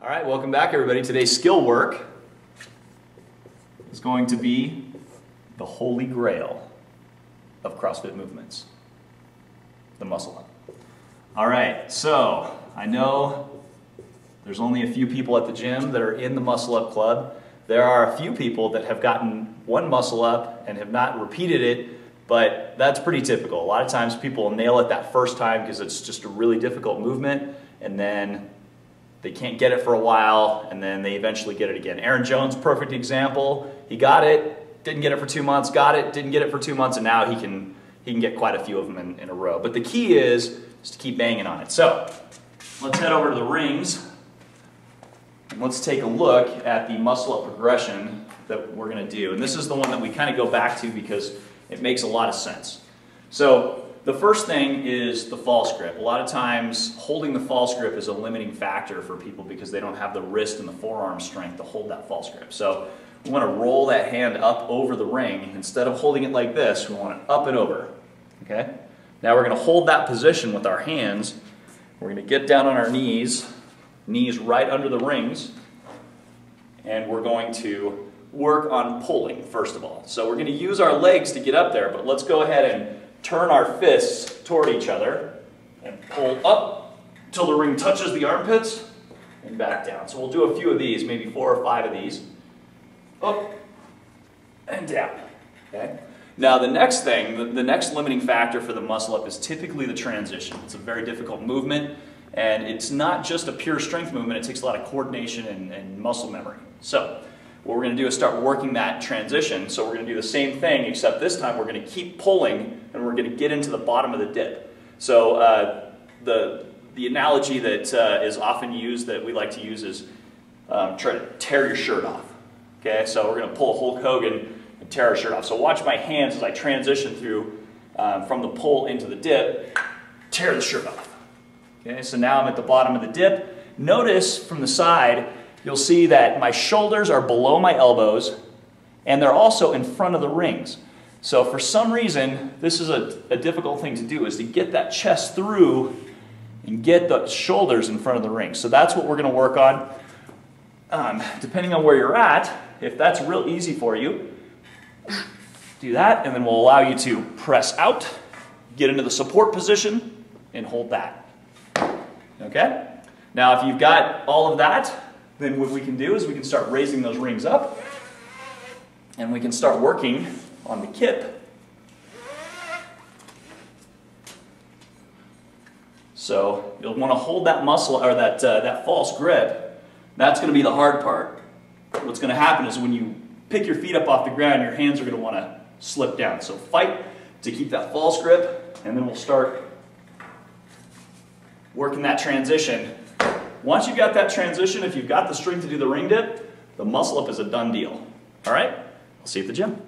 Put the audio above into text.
All right, welcome back everybody. Today's skill work is going to be the holy grail of CrossFit movements, the muscle up. All right, so I know there's only a few people at the gym that are in the muscle up club. There are a few people that have gotten one muscle up and have not repeated it, but that's pretty typical. A lot of times people will nail it that first time because it's just a really difficult movement, and then they can't get it for a while, and then they eventually get it again. Aaron Jones, perfect example. He got it, didn't get it for 2 months, got it, didn't get it for 2 months, and now he can get quite a few of them in a row. But the key is to keep banging on it. So let's head over to the rings, and let's take a look at the muscle up progression that we're gonna do. And this is the one that we kind of go back to because it makes a lot of sense. So the first thing is the false grip. A lot of times holding the false grip is a limiting factor for people because they don't have the wrist and the forearm strength to hold that false grip. So we want to roll that hand up over the ring. Instead of holding it like this, we want it up and over. Okay? Now we're going to hold that position with our hands. We're going to get down on our knees right under the rings, and we're going to work on pulling first of all. So we're going to use our legs to get up there, but let's go ahead and turn our fists toward each other and pull up till the ring touches the armpits and back down. So we'll do a few of these, maybe 4 or 5 of these. Up and down. Okay? Now the next thing, the next limiting factor for the muscle up is typically the transition. It's a very difficult movement, and it's not just a pure strength movement. It takes a lot of coordination and muscle memory. So what we're going to do is start working that transition. So we're going to do the same thing, except this time we're going to keep pulling and we're going to get into the bottom of the dip. So the analogy that is often used, that we like to use, is try to tear your shirt off. Okay, so we're going to pull Hulk Hogan and tear our shirt off. So watch my hands as I transition through from the pull into the dip, tear the shirt off. Okay, so now I'm at the bottom of the dip. Notice from the side, you'll see that my shoulders are below my elbows, and they're also in front of the rings. So for some reason, this is a difficult thing to do, is to get that chest through and get the shoulders in front of the rings. So that's what we're going to work on. Depending on where you're at, if that's real easy for you, do that, and then we'll allow you to press out, get into the support position, and hold that. Okay? Now if you've got all of that, then what we can do is we can start raising those rings up, and we can start working on the kip. So you'll want to hold that muscle, or that false grip. That's going to be the hard part. What's going to happen is when you pick your feet up off the ground, your hands are going to want to slip down. So fight to keep that false grip, and then we'll start working that transition. Once you've got that transition, if you've got the strength to do the ring dip, the muscle up is a done deal. All right? I'll see you at the gym.